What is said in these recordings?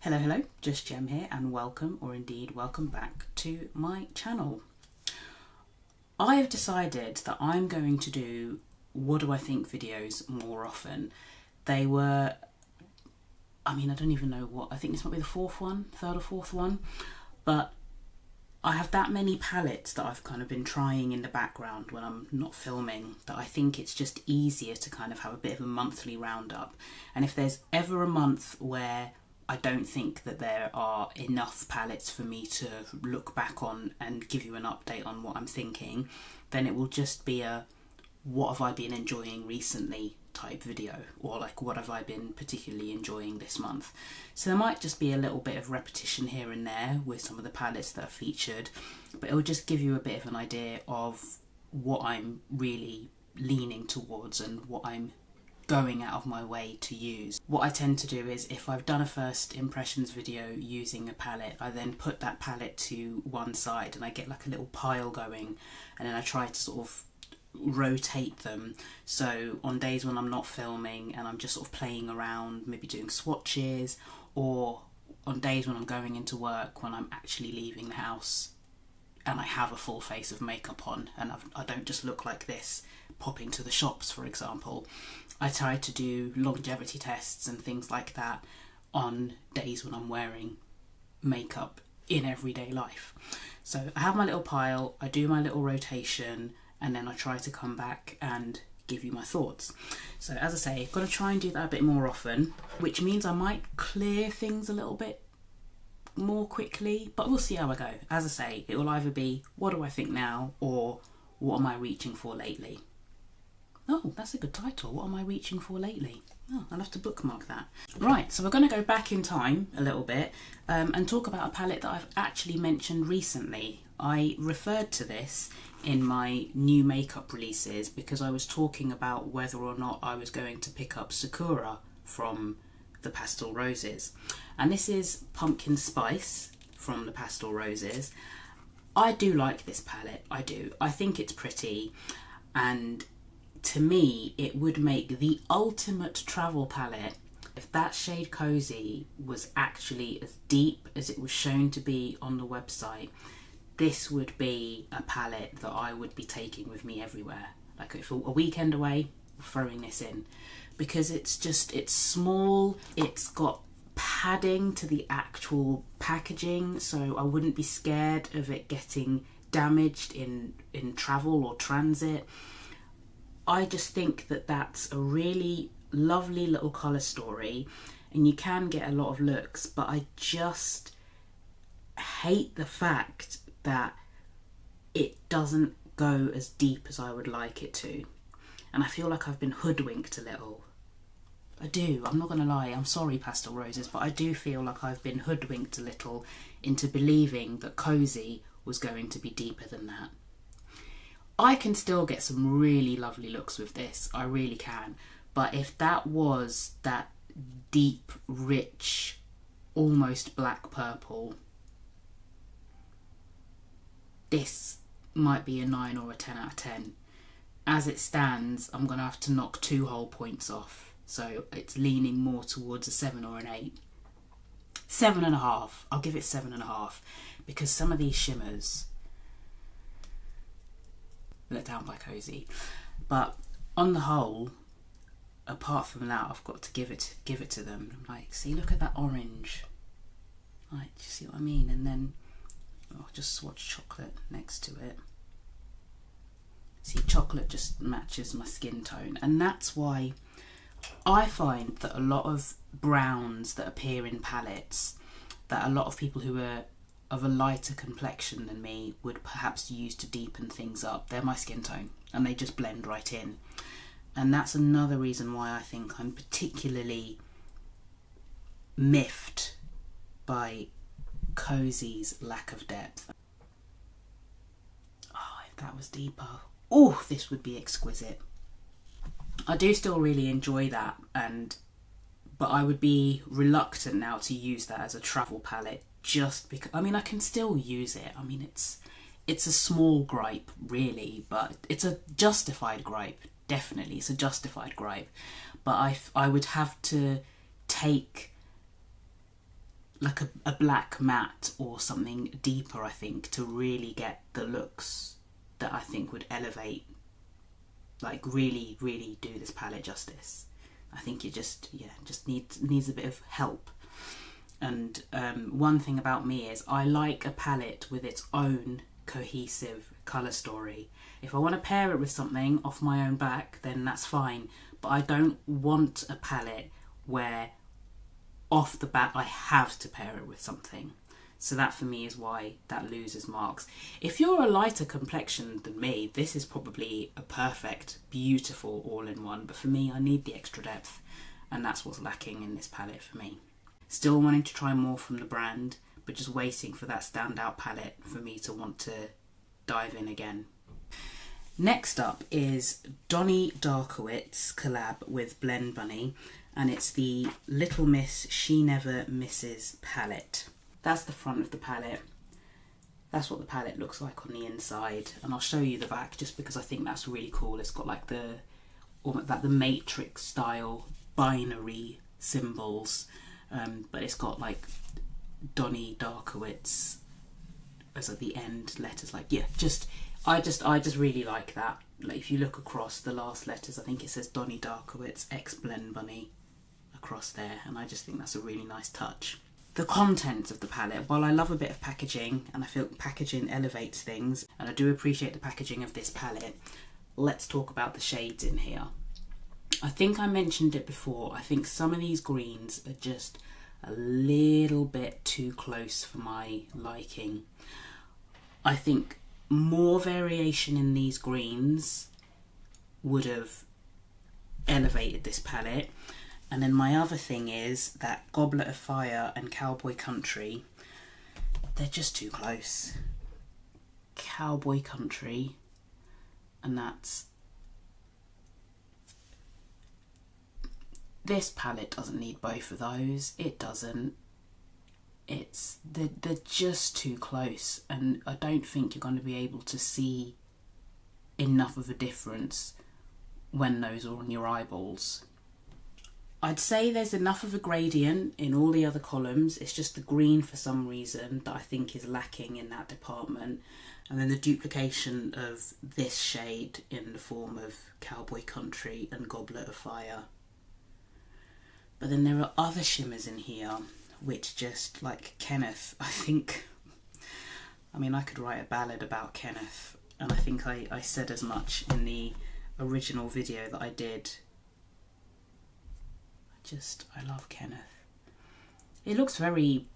Hello, just Gem here and welcome, or indeed welcome back to my channel. I have decided that I'm going to do what do I think videos more often. They were, I don't even know what, I think this might be the third or fourth one, but I have that many palettes that I've kind of been trying in the background when I'm not filming that I think it's just easier to kind of have a bit of a monthly roundup. And if there's ever a month where I don't think that there are enough palettes for me to look back on and give you an update on what I'm thinking, then it will just be a what have I been enjoying recently type video, or like what have I been particularly enjoying this month. So there might just be a little bit of repetition here and there with some of the palettes that are featured, but it will just give you a bit of an idea of what I'm really leaning towards and what I'm going out of my way to use. What I tend to do is if I've done a first impressions video using a palette, I then put that palette to one side and I get like a little pile going, and then I try to sort of rotate them. So on days when I'm not filming and I'm just sort of playing around, maybe doing swatches, or on days when I'm going into work, when I'm actually leaving the house and I have a full face of makeup on and I don't just look like this popping to the shops, for example, I try to do longevity tests and things like that on days when I'm wearing makeup in everyday life. So I have my little pile, I do my little rotation, and then I try to come back and give you my thoughts. So as I say, I've got to try and do that a bit more often, which means I might clear things a little bit more quickly, but we'll see how I go. As I say, it will either be what do I think now, or what am I reaching for lately. Oh, that's a good title. What am I reaching for lately? Oh, I'll have to bookmark that. Right, so we're going to go back in time a little bit and talk about a palette that I've actually mentioned recently. I referred to this in my new makeup releases because I was talking about whether or not I was going to pick up Sakura from the Pastel Roses. And this is Pumpkin Spice from the Pastel Roses. I do like this palette, I do. I think it's pretty, and to me it would make the ultimate travel palette if that shade Cozy was actually as deep as it was shown to be on the website. This would be a palette that I would be taking with me everywhere. Like if a weekend away, throwing this in, because it's small, it's got padding to the actual packaging, so I wouldn't be scared of it getting damaged in travel or transit. I just think that that's a really lovely little colour story, and you can get a lot of looks, but I just hate the fact that it doesn't go as deep as I would like it to, and I feel like I've been hoodwinked a little. I do, I'm not going to lie, I'm sorry Pastel Roses, but I do feel like I've been hoodwinked a little into believing that Cozy was going to be deeper than that. I can still get some really lovely looks with this, I really can, but if that was that deep, rich, almost black purple, this might be a 9 or a 10 out of 10. As it stands, I'm going to have to knock 2 whole points off, so it's leaning more towards a 7 or an 8. 7.5, I'll give it 7.5, because some of these shimmers let down by Cozy, but on the whole, apart from that, I've got to give it to them. Like, see, look at that orange, like, do you see what I mean? And then I'll just swatch chocolate next to it. See, chocolate just matches my skin tone, and that's why I find that a lot of browns that appear in palettes that a lot of people who are of a lighter complexion than me would perhaps use to deepen things up, they're my skin tone and they just blend right in. And that's another reason why I think I'm particularly miffed by Cozy's lack of depth. Oh, if that was deeper, oh, this would be exquisite. I do still really enjoy that, but I would be reluctant now to use that as a travel palette, just because, I can still use it. It's a small gripe really, but it's a justified gripe, definitely, it's a justified gripe. But I would have to take like a black matte or something deeper, I think, to really get the looks that I think would elevate, like really do this palette justice. I think it just needs a bit of help. And one thing about me is I like a palette with its own cohesive colour story. If I want to pair it with something off my own back, then that's fine, but I don't want a palette where off the bat I have to pair it with something. So that for me is why that loses marks. If you're a lighter complexion than me, this is probably a perfect, beautiful all-in-one, but for me I need the extra depth, and that's what's lacking in this palette for me. Still wanting to try more from the brand, but just waiting for that standout palette for me to want to dive in again. Next up is Donny Darkowitz collab with Blend Bunny, and it's the Little Miss She Never Misses palette. That's the front of the palette. That's what the palette looks like on the inside, and I'll show you the back just because I think that's really cool. It's got like the Matrix style binary symbols, but it's got like Donny Darkowitz as at the end letters. Like, yeah, I just really like that. Like, if you look across the last letters, I think it says Donny Darkowitz X Blend Bunny across there, and I just think that's a really nice touch. The content of the palette, while I love a bit of packaging and I feel packaging elevates things, and I do appreciate the packaging of this palette, let's talk about the shades in here. I think I mentioned it before, I think some of these greens are just a little bit too close for my liking. I think more variation in these greens would have elevated this palette. And then my other thing is that Goblet of Fire and Cowboy Country, they're just too close. Cowboy Country, and that's... This palette doesn't need both of those. It doesn't. They're just too close, and I don't think you're going to be able to see enough of a difference when those are on your eyeballs. I'd say there's enough of a gradient in all the other columns. It's just the green for some reason that I think is lacking in that department. And then the duplication of this shade in the form of Cowboy Country and Goblet of Fire. But then there are other shimmers in here which just, like Kenneth, I think, I mean, I could write a ballad about Kenneth, and I think I said as much in the original video that I did. I love Kenneth. It looks very,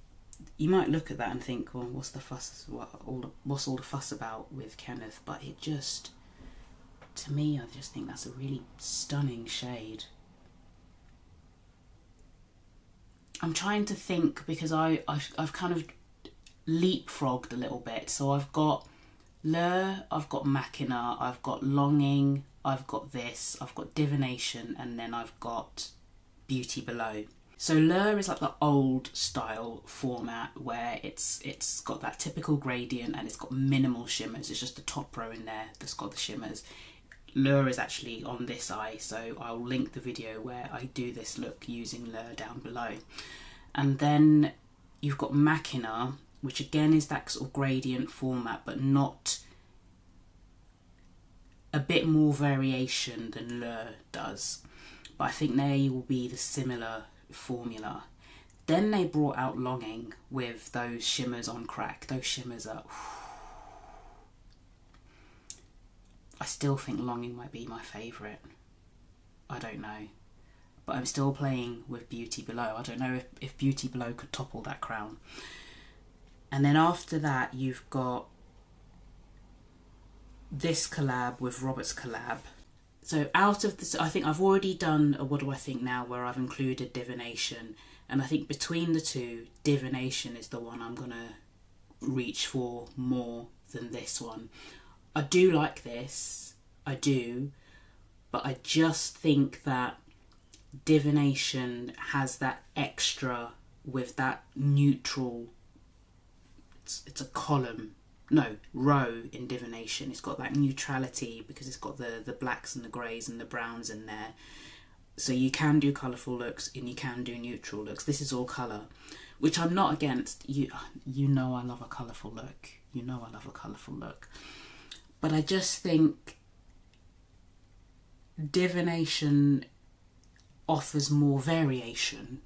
you might look at that and think, well, what's the fuss, what's all the fuss about with Kenneth? But it just, to me, I just think that's a really stunning shade. I'm trying to think, because I've kind of leapfrogged a little bit. So I've got Lure, I've got Machina, I've got Longing, I've got this, I've got Divination, and then I've got Beauty Below. So Lure is like the old style format where it's got that typical gradient and it's got minimal shimmers. It's just the top row in there that's got the shimmers. Lure is actually on this eye, so I'll link the video where I do this look using Lure down below. And then you've got Machina, which again is that sort of gradient format, but not a bit more variation than Lure does. But I think they will be the similar formula. Then they brought out Longing with those shimmers on crack. Those shimmers are... I still think Longing might be my favourite. I don't know. But I'm still playing with Beauty Below. I don't know if Beauty Below could topple that crown. And then after that you've got this collab with Robert's collab. So out of this, I think I've already done a What Do I Think Now where I've included Divination, and I think between the two, Divination is the one I'm going to reach for more than this one. I do like this, I do, but I just think that Divination has that extra with that neutral, it's a column. No, row in Divination. It's got that neutrality because it's got the blacks and the greys and the browns in there. So you can do colourful looks and you can do neutral looks. This is all colour, which I'm not against. You know I love a colourful look. You know I love a colourful look. But I just think divination offers more variation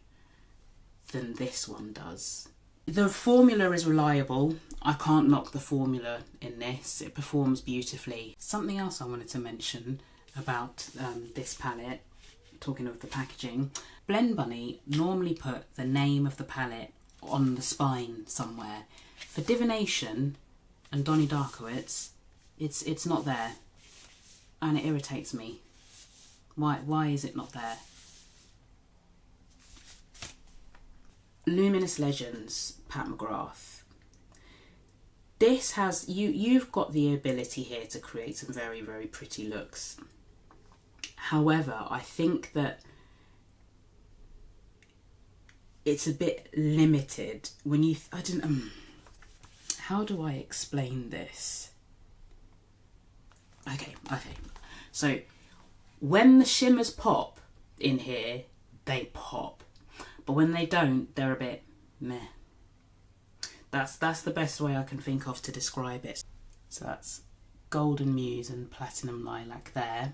than this one does. The formula is reliable. I can't knock the formula in this. It performs beautifully. Something else I wanted to mention about this palette, talking of the packaging. Blend Bunny normally put the name of the palette on the spine somewhere. For divination and Donnie Darkowitz, it's not there, and it irritates me. Why is it not there? Luminous Legends, Pat McGrath. This has, you've got the ability here to create some very, very pretty looks. However, I think that it's a bit limited when you, how do I explain this? Okay. So when the shimmers pop in here, they pop. But when they don't, they're a bit meh. That's the best way I can think of to describe it. So that's Golden Muse and Platinum Lilac there.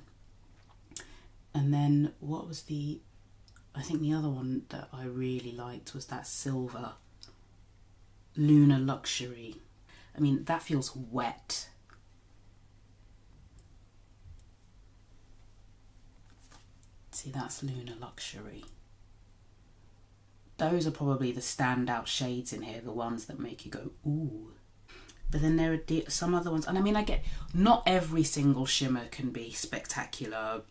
And then what was I think the other one that I really liked was that silver Lunar Luxury. I mean, that feels wet. See, that's Lunar Luxury. Those are probably the standout shades in here, the ones that make you go, ooh. But then there are some other ones, and I mean, I get, not every single shimmer can be spectacular,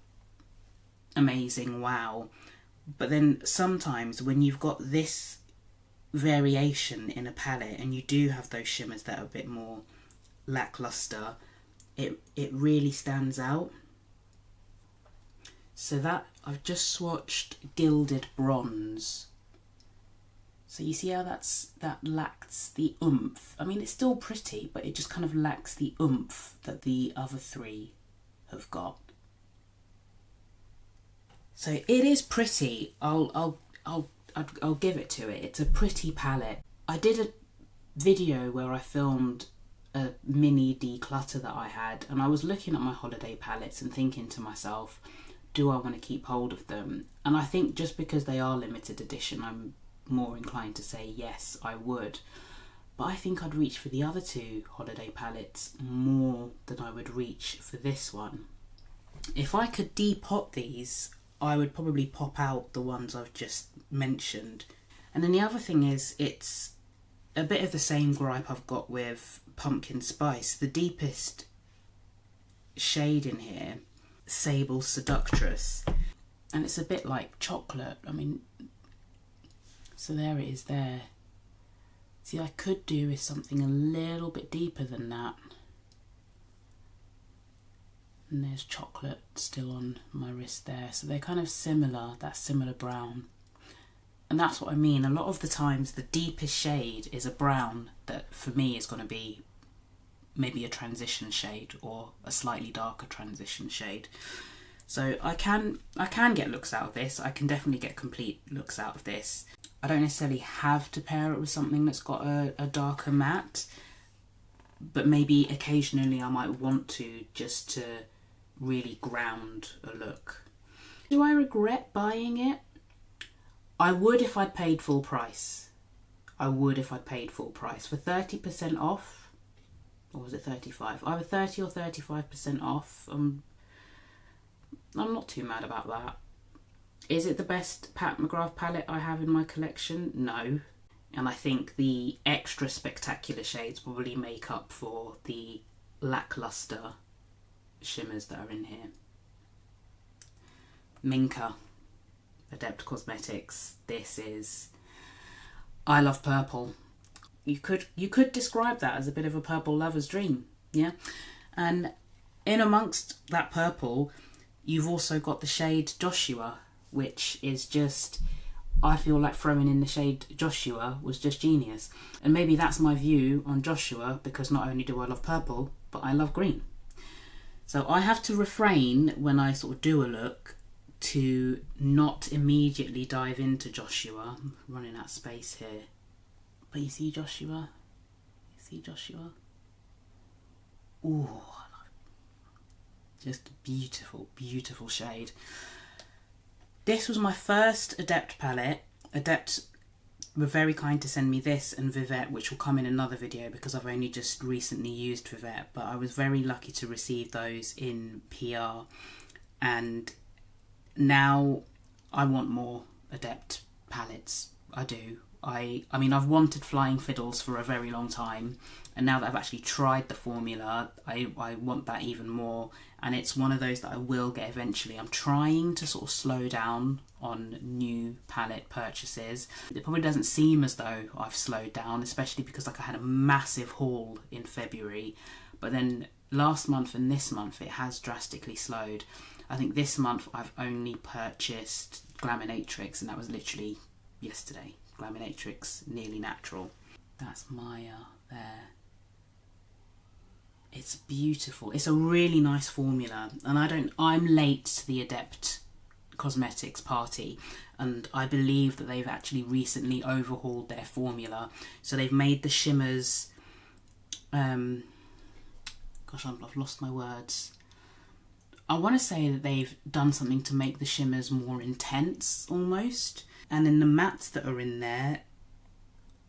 amazing, wow. But then sometimes when you've got this variation in a palette and you do have those shimmers that are a bit more lackluster, it really stands out. So that, I've just swatched Gilded Bronze. So you see how that lacks the oomph. I mean, it's still pretty, but it just kind of lacks the oomph that the other three have got. So it is pretty. I'll give it to it. It's a pretty palette. I did a video where I filmed a mini declutter that I had, and I was looking at my holiday palettes and thinking to myself, do I want to keep hold of them? And I think just because they are limited edition, I'm more inclined to say yes, I would. But I think I'd reach for the other two holiday palettes more than I would reach for this one. If I could depot these, I would probably pop out the ones I've just mentioned. And then the other thing is, it's a bit of the same gripe I've got with Pumpkin Spice. The deepest shade in here, Sable Seductress, and it's a bit like chocolate. I mean, so there it is there. See, I could do with something a little bit deeper than that. And there's chocolate still on my wrist there. So they're kind of similar, that similar brown. And that's what I mean. A lot of the times the deepest shade is a brown that for me is going to be maybe a transition shade or a slightly darker transition shade. So I can get looks out of this. I can definitely get complete looks out of this. I don't necessarily have to pair it with something that's got a darker matte, but maybe occasionally I might want to, just to really ground a look. Do I regret buying it? I would if I'd paid full price. I would if I'd paid full price. For 30% off, or was it 35? Either 30 or 35% off. I'm not too mad about that. Is it the best Pat McGrath palette I have in my collection? No. And I think the extra spectacular shades probably make up for the lackluster shimmers that are in here. Minka, Adept Cosmetics. This is, I love purple. You could describe that as a bit of a purple lover's dream, yeah? And in amongst that purple, you've also got the shade Joshua, which is just, I feel like throwing in the shade Joshua was just genius. And maybe that's my view on Joshua, because not only do I love purple, but I love green. So I have to refrain when I sort of do a look to not immediately dive into Joshua. I'm running out of space here. But you see Joshua? You see Joshua? Ooh, just a beautiful, beautiful shade. This was my first Adept palette. Adept were very kind to send me this and Vivette, which will come in another video because I've only just recently used Vivette, but I was very lucky to receive those in PR, and now I want more Adept palettes. I do. I mean, I've wanted Flying Fiddles for a very long time, and now that I've actually tried the formula, I want that even more, and it's one of those that I will get eventually. I'm trying to sort of slow down on new palette purchases. It probably doesn't seem as though I've slowed down, especially because like I had a massive haul in February, but then last month and this month it has drastically slowed. I think this month I've only purchased Glaminatrix, and that was literally yesterday. Glaminatrix Nearly Natural. That's Maya there. It's beautiful. It's a really nice formula, and I'm late to the Adept Cosmetics party, and I believe that they've actually recently overhauled their formula. So they've made the shimmers, gosh, I've lost my words. I want to say that they've done something to make the shimmers more intense almost, and then the mattes that are in there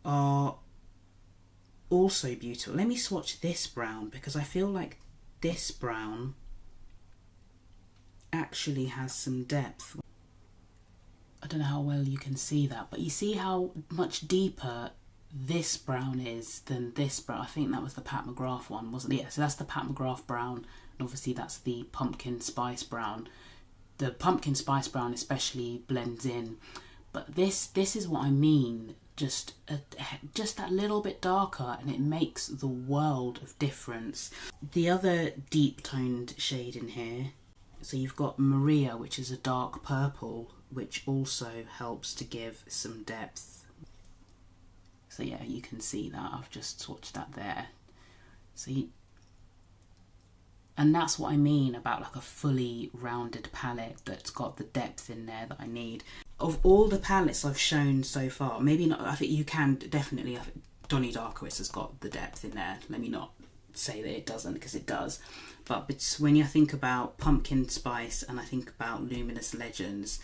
are also beautiful. Let me swatch this brown because I feel like this brown actually has some depth. I don't know how well you can see that, but you see how much deeper this brown is than this brown. I think that was the Pat McGrath one, wasn't it? Yeah, so that's the Pat McGrath brown, and obviously that's the pumpkin spice brown. The pumpkin spice brown especially blends in, but this is what I mean. Just that little bit darker, and it makes the world of difference. The other deep toned shade in here, so you've got Maria, which is a dark purple, which also helps to give some depth. So yeah, you can see that. I've just swatched that there. So and that's what I mean about like a fully rounded palette that's got the depth in there that I need. Of all the palettes I've shown so far, maybe not, I think you can definitely, I think Donnie Darkowitz has got the depth in there. Let me not say that it doesn't, because it does. But when you think about Pumpkin Spice and I think about Luminous Legends,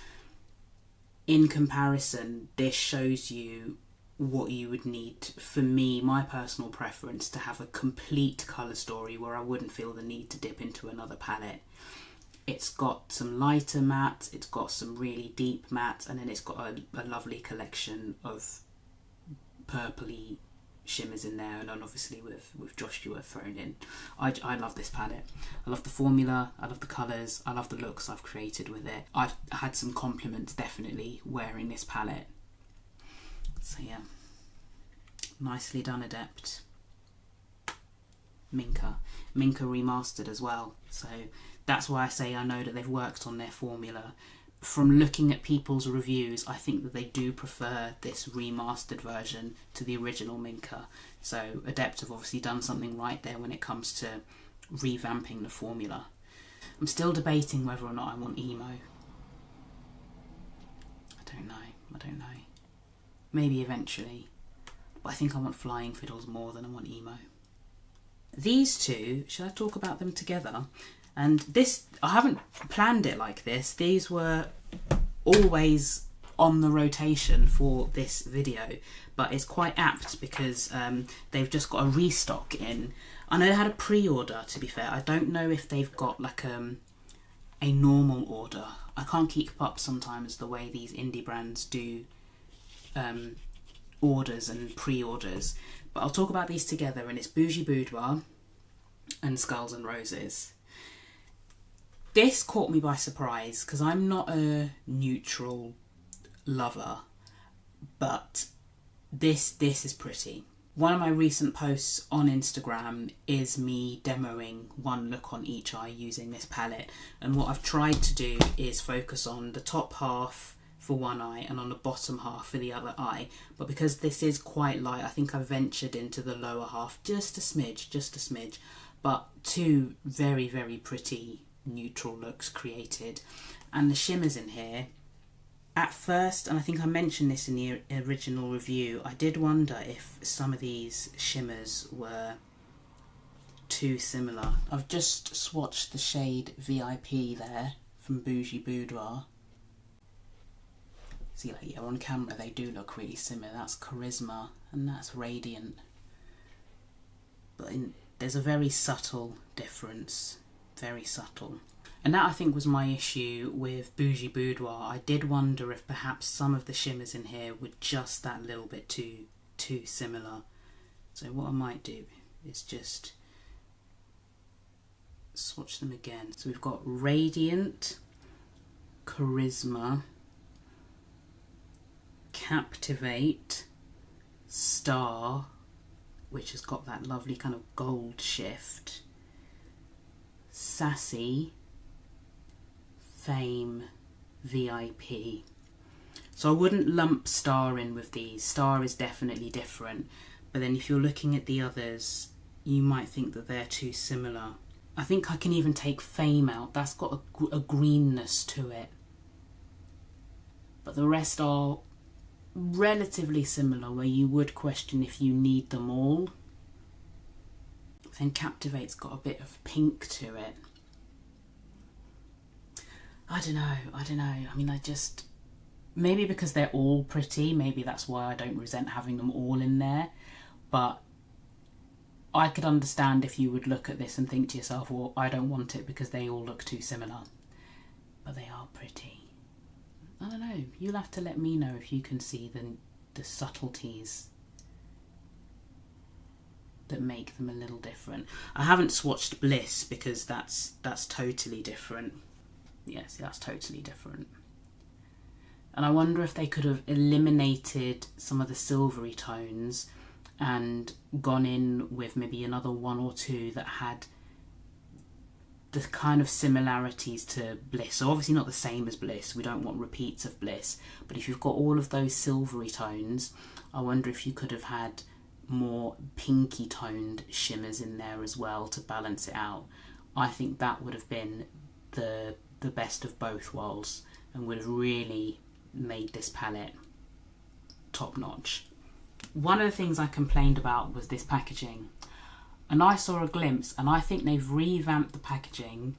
in comparison, this shows you what you would need, for me, my personal preference, to have a complete colour story where I wouldn't feel the need to dip into another palette. It's got some lighter mattes, it's got some really deep mattes, and then it's got a lovely collection of purpley shimmers in there, and then obviously with Joshua thrown in. I love this palette. I love the formula, I love the colours, I love the looks I've created with it. I've had some compliments definitely wearing this palette. So yeah, nicely done, Adept. Minka remastered as well, so that's why I say I know that they've worked on their formula. From looking at people's reviews, I think that they do prefer this remastered version to the original Minka. So Adept have obviously done something right there when it comes to revamping the formula. I'm still debating whether or not I want emo. I don't know. Maybe eventually. But I think I want Flying Fiddles more than I want emo. These two, should I talk about them together? And this, I haven't planned it like this. These were always on the rotation for this video, but it's quite apt because they've just got a restock in. I know they had a pre-order, to be fair. I don't know if they've got like a normal order. I can't keep up sometimes the way these indie brands do orders and pre-orders. But I'll talk about these together, and it's Bougie Boudoir and Skulls and Roses. This caught me by surprise because I'm not a neutral lover, but this is pretty. One of my recent posts on Instagram is me demoing one look on each eye using this palette, and what I've tried to do is focus on the top half for one eye and on the bottom half for the other eye, but because this is quite light, I think I've ventured into the lower half just a smidge, but two very, very pretty neutral looks created. And the shimmers in here, at first, and I think I mentioned this in the original review, I did wonder if some of these shimmers were too similar. I've just swatched the shade VIP there from Bougie Boudoir. See, like, yeah, on camera they do look really similar. That's Charisma and that's Radiant. But there's a very subtle difference, very subtle. And that, I think, was my issue with Bougie Boudoir. I did wonder if perhaps some of the shimmers in here were just that little bit too similar. So what I might do is just swatch them again. So we've got Radiant, Charisma, Captivate, Star, which has got that lovely kind of gold shift, Sassy, Fame, VIP. So I wouldn't lump Star in with these. Star is definitely different, but then if you're looking at the others, you might think that they're too similar. I think I can even take Fame out. That's got a greenness to it, but the rest are relatively similar, where you would question if you need them all. Then Captivate's got a bit of pink to it. I don't know. I mean, maybe because they're all pretty, maybe that's why I don't resent having them all in there. But I could understand if you would look at this and think to yourself, well, I don't want it because they all look too similar. But they are pretty. I don't know. You'll have to let me know if you can see the subtleties that make them a little different. I haven't swatched Bliss because that's totally different. Yes, that's totally different. And I wonder if they could have eliminated some of the silvery tones and gone in with maybe another one or two that had the kind of similarities to Bliss. So obviously not the same as Bliss. We don't want repeats of Bliss. But if you've got all of those silvery tones, I wonder if you could have had more pinky toned shimmers in there as well to balance it out. I think that would have been the best of both worlds and would have really made this palette top notch. One of the things I complained about was this packaging, and I saw a glimpse, and I think they've revamped the packaging,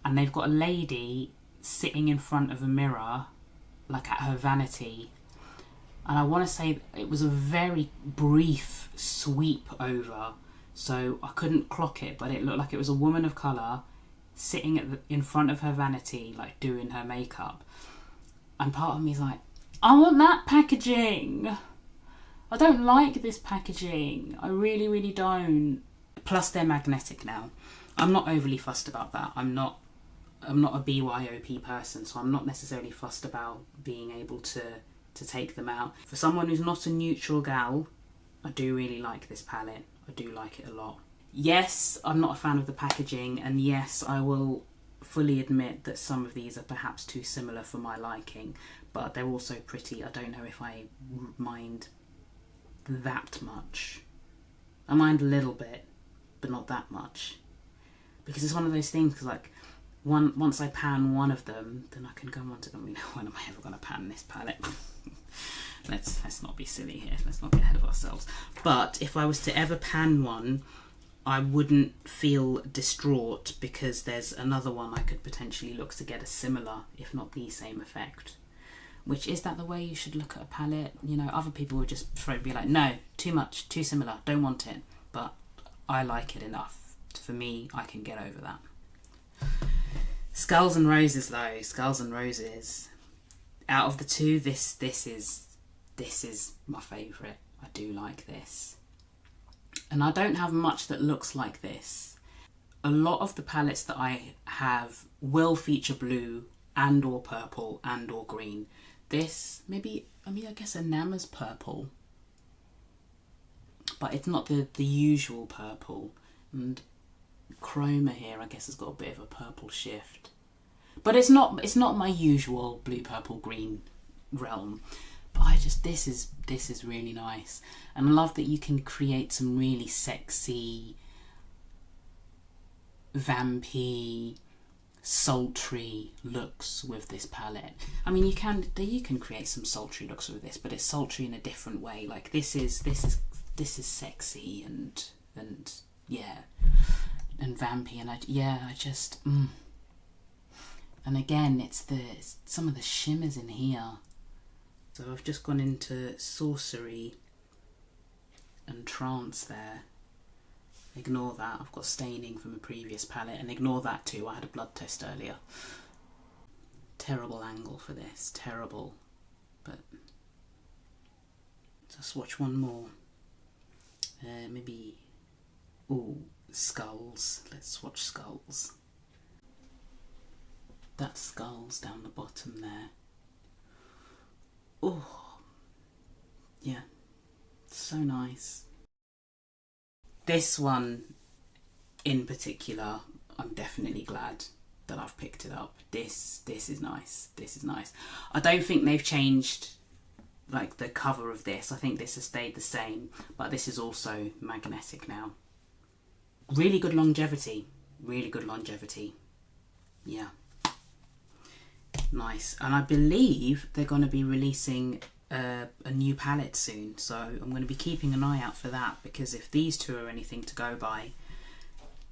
and they've got a lady sitting in front of a mirror like at her vanity, and I want to say it was a very brief sweep over, so I couldn't clock it, but it looked like it was a woman of colour sitting in front of her vanity, like doing her makeup. And part of me is like, I want that packaging. I don't like this packaging. I really, really don't. Plus they're magnetic now. I'm not overly fussed about that. I'm not a BYOP person, so I'm not necessarily fussed about being able to take them out. For someone who's not a neutral gal, I do really like this palette. I do like it a lot. Yes, I'm not a fan of the packaging, and yes, I will fully admit that some of these are perhaps too similar for my liking, but they're also pretty. I don't know if I mind that much. I mind a little bit, but not that much. Because it's one of those things, because like, once I pan one of them, then I can go on to them. You know, when am I ever going to pan this palette? Let's not be silly here. Let's not get ahead of ourselves. But if I was to ever pan one, I wouldn't feel distraught because there's another one I could potentially look to get a similar, if not the same effect. Which, is that the way you should look at a palette? You know, other people would just be like, no, too much, too similar, don't want it. But I like it enough. For me, I can get over that. Skulls and Roses though, Skulls and Roses. Out of the two, this is my favourite. I do like this. And I don't have much that looks like this. A lot of the palettes that I have will feature blue and or purple and or green. This, maybe, I guess Enama's purple. But it's not the usual purple. And Chroma here, I guess, has got a bit of a purple shift. But it's not my usual blue, purple, green realm. But this is really nice. And I love that you can create some really sexy, vampy, sultry looks with this palette. I mean, you can create some sultry looks with this, but it's sultry in a different way. Like this is sexy and yeah, and vampy, and I just and again, it's some of the shimmers in here. So I've just gone into sorcery and trance there. Ignore that, I've got staining from a previous palette, and ignore that too, I had a blood test earlier. Terrible angle for this, terrible. But let's watch one more. Maybe, ooh, skulls. Let's swatch skulls. That's skulls down the bottom there. Oh, yeah, so nice. This one in particular, I'm definitely glad that I've picked it up. This is nice. This is nice. I don't think they've changed like the cover of this. I think this has stayed the same, but this is also magnetic now. Really good longevity. Really good longevity. Yeah. Nice. And I believe they're going to be releasing a new palette soon, so I'm going to be keeping an eye out for that, because if these two are anything to go by,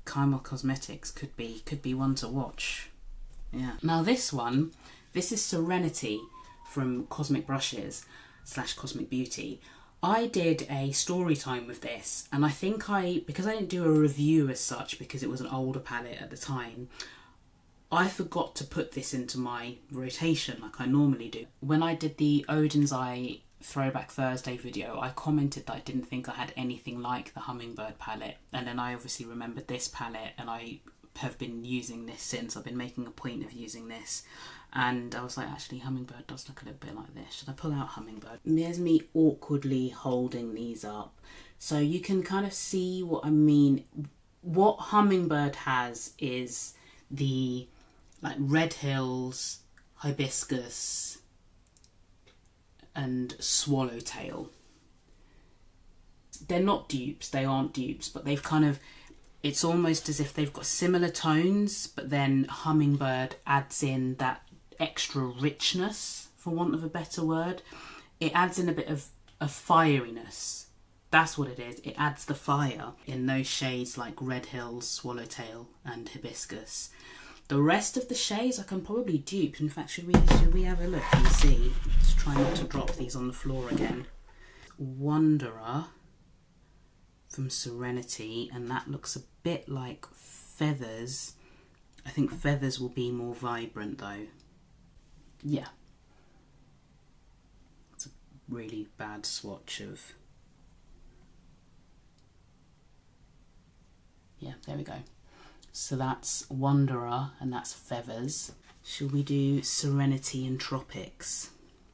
Kymel Cosmetics could be one to watch. Yeah. Now this is Serenity from Cosmic Brushes / Cosmic Beauty. I did a story time with this, and I think because I didn't do a review as such because it was an older palette at the time, I forgot to put this into my rotation like I normally do. When I did the Odin's Eye Throwback Thursday video, I commented that I didn't think I had anything like the Hummingbird palette, and then I obviously remembered this palette, and I have been using this since. I've been making a point of using this, and I was like, actually Hummingbird does look a little bit like this. Should I pull out Hummingbird? There's me awkwardly holding these up so you can kind of see what I mean. What Hummingbird has is the like Red Hills, Hibiscus and Swallowtail. They're not dupes, they aren't dupes, but they've kind of, it's almost as if they've got similar tones, but then Hummingbird adds in that extra richness, for want of a better word. It adds in a bit of firiness. That's what it is. It adds the fire in those shades like Red Hills, Swallowtail and Hibiscus. The rest of the shades I can probably dupe. In fact, should we have a look and see? Let's try not to drop these on the floor again. Wanderer from Serenity, and that looks a bit like Feathers. I think Feathers will be more vibrant though. Yeah. It's a really bad swatch of... Yeah, there we go. So that's Wanderer and that's Feathers. Shall we do Serenity and Tropics?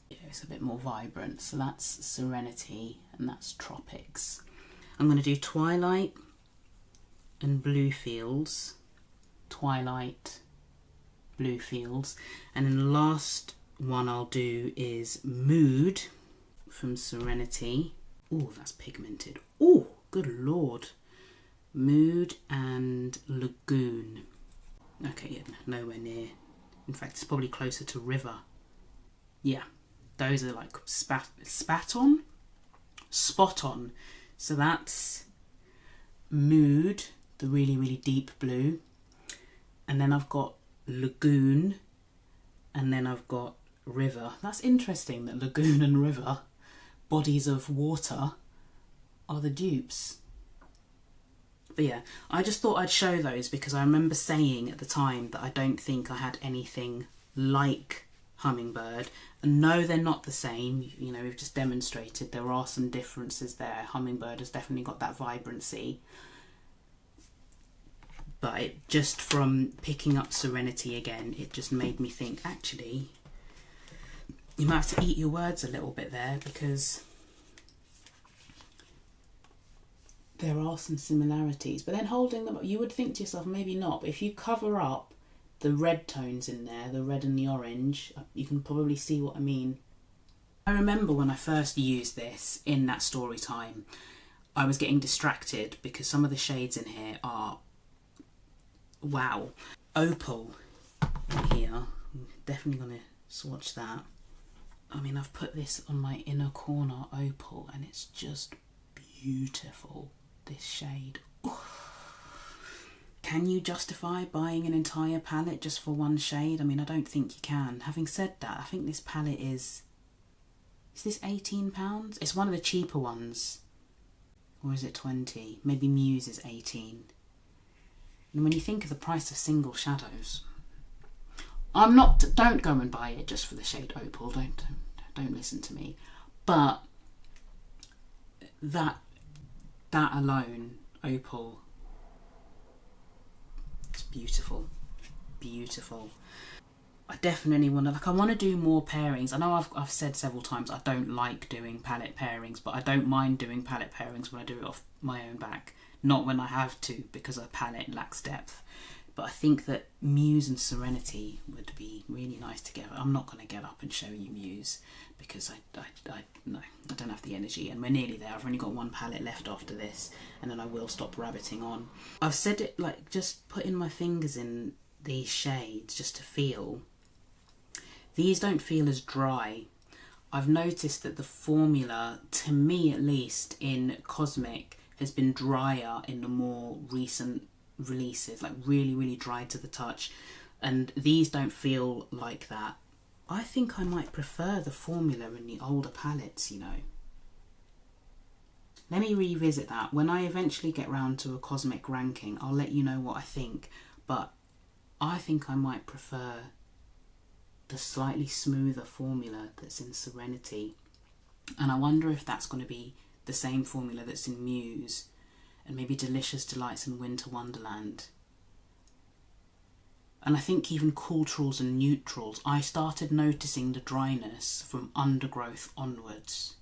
Yeah, it's a bit more vibrant. So that's Serenity and that's Tropics. I'm going to do Twilight and Blue Fields. Twilight, Blue Fields. And then the last one I'll do is Mood from Serenity. Oh, that's pigmented. Oh, good lord. Mood and Lagoon. Okay, yeah, nowhere near. In fact, it's probably closer to River. Yeah, those are like spot on. So that's Mood, the really, really deep blue. And then I've got Lagoon. And then I've got River. That's interesting that Lagoon and River, bodies of water, are the dupes. But yeah, I just thought I'd show those because I remember saying at the time that I don't think I had anything like Hummingbird. And no, they're not the same. You know, we've just demonstrated there are some differences there. Hummingbird has definitely got that vibrancy. But it, just from picking up Serenity again, it just made me think, actually, you might have to eat your words a little bit there, because there are some similarities. But then holding them up, you would think to yourself, maybe not. But if you cover up the red tones in there, the red and the orange, you can probably see what I mean. I remember when I first used this in that story time, I was getting distracted because some of the shades in here are, wow. Opal in here. I'm definitely going to swatch that. I mean, I've put this on my inner corner opal and it's just beautiful, this shade. Ooh. Can you justify buying an entire palette just for one shade? I mean, I don't think you can. Having said that, I think this palette is this £18? It's one of the cheaper ones. Or is it 20? Maybe Muse is 18. And when you think of the price of single shadows, don't go and buy it just for the shade opal, don't listen to me. But that alone, opal, it's beautiful, beautiful. I definitely want to do more pairings. I know I've said several times I don't like doing palette pairings, but I don't mind doing palette pairings when I do it off my own back. Not when I have to, because a palette lacks depth. But I think that Muse and Serenity would be really nice together. I'm not going to get up and show you Muse because I don't have the energy, and we're nearly there. I've only got one palette left after this, and then I will stop rabbiting on. I've said it, like, just putting my fingers in these shades just to feel. These don't feel as dry. I've noticed that the formula, to me at least, in Cosmic has been drier in the more recent releases, like really, really dry to the touch, and these don't feel like that. I think I might prefer the formula in the older palettes, you know. Let me revisit that. When I eventually get round to a Cosmic ranking, I'll let you know what I think, but I think I might prefer the slightly smoother formula that's in Serenity, and I wonder if that's going to be the same formula that's in Muse, and maybe Delicious Delights and Winter Wonderland. And I think even Coultrals and Neutrals, I started noticing the dryness from Undergrowth onwards.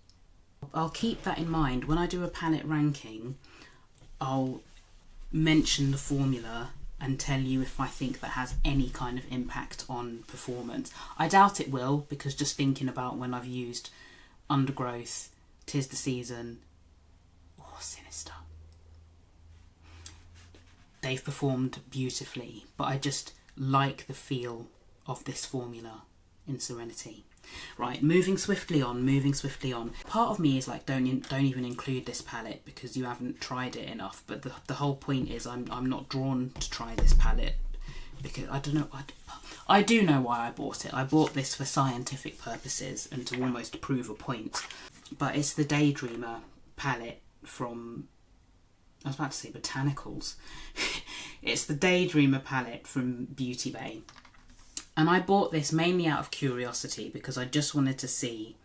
I'll keep that in mind. When I do a palette ranking, I'll mention the formula and tell you if I think that has any kind of impact on performance. I doubt it will, because just thinking about when I've used Undergrowth, 'Tis the Season, or Sinister, they've performed beautifully, but I just like the feel of this formula in Serenity. Right, moving swiftly on. Part of me is like, don't even include this palette because you haven't tried it enough, but the whole point is I'm not drawn to try this palette because I don't know. I do know why I bought it. I bought this for scientific purposes and to almost prove a point, but it's the Daydreamer palette from, I was about to say Botanicals. It's the Daydreamer palette from Beauty Bay. And I bought this mainly out of curiosity because I just wanted to see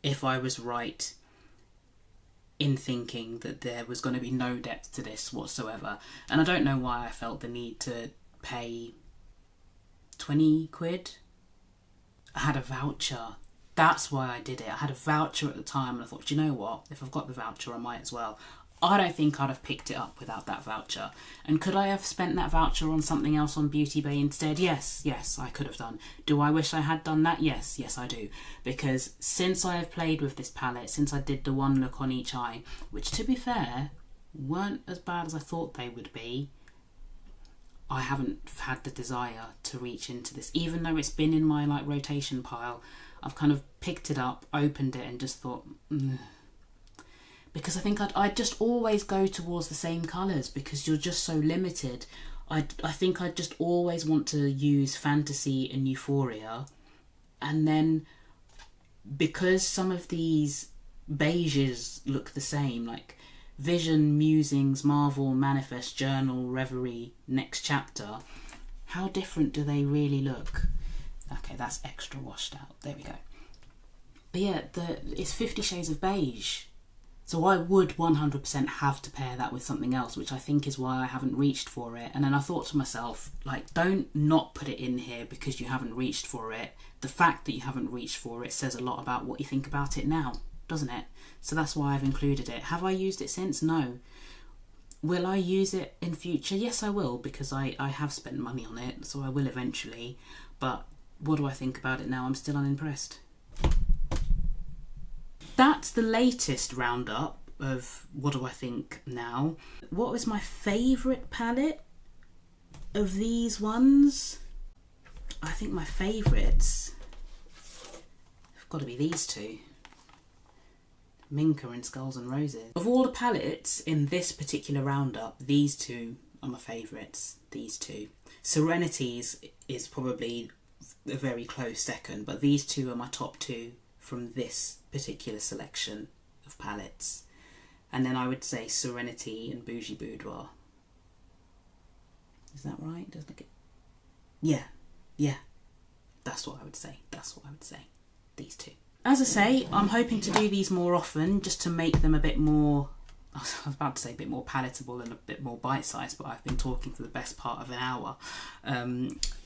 if I was right in thinking that there was going to be no depth to this whatsoever. And I don't know why I felt the need to pay 20 quid. I had a voucher. That's why I did it. I had a voucher at the time and I thought, do you know what? If I've got the voucher, I might as well. I don't think I'd have picked it up without that voucher. And could I have spent that voucher on something else on Beauty Bay instead? Yes, I could have done. Do I wish I had done that? Yes, I do. Because since I have played with this palette, since I did the one look on each eye, which to be fair, weren't as bad as I thought they would be, I haven't had the desire to reach into this. Even though it's been in my like rotation pile, I've kind of picked it up, opened it and just thought, because I think I'd just always go towards the same colours because you're just so limited. I think I'd just always want to use Fantasy and Euphoria, and then because some of these beiges look the same, like Vision, Musings, Marvel, Manifest, Journal, Reverie, Next Chapter, how different do they really look? Okay, that's extra washed out. There we go. But yeah, it's 50 Shades of Beige. So I would 100% have to pair that with something else, which I think is why I haven't reached for it. And then I thought to myself, like, don't not put it in here because you haven't reached for it. The fact that you haven't reached for it says a lot about what you think about it now, doesn't it? So that's why I've included it. Have I used it since? No. Will I use it in future? Yes, I will, because I have spent money on it, so I will eventually. But what do I think about it now? I'm still unimpressed. That's the latest roundup of what do I think now. What was my favourite palette of these ones? I think my favourites have got to be these two. Minka and Skulls and Roses. Of all the palettes in this particular roundup, these two are my favourites. These two. Serenities is probably a very close second, but these two are my top two from this particular selection of palettes. And then I would say Serenity and Bougie Boudoir. Is that right? Does it look it? Yeah, yeah. That's what I would say. That's what I would say. These two. As I say, I'm hoping to do these more often, just to make them a bit more, I was about to say a bit more palatable and a bit more bite-sized, but I've been talking for the best part of an hour.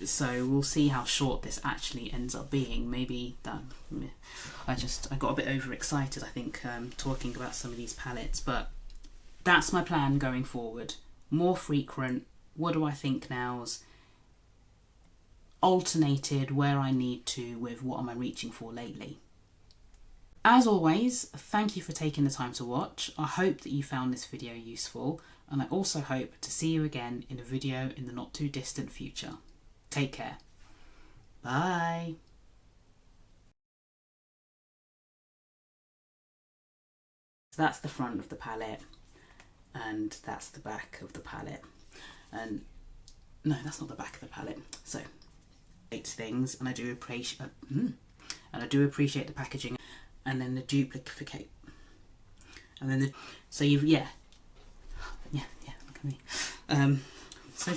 So we'll see how short this actually ends up being. Maybe that, I got a bit overexcited, I think, talking about some of these palettes, but that's my plan going forward. More frequent, what do I think nows, alternated where I need to with what am I reaching for lately. As always, thank you for taking the time to watch. I hope that you found this video useful, and I also hope to see you again in a video in the not too distant future. Take care. Bye. So that's the front of the palette, and that's the back of the palette. And no, that's not the back of the palette. So, it's things, and I do appreciate the packaging. And then the duplicate, and then so you've look at me. So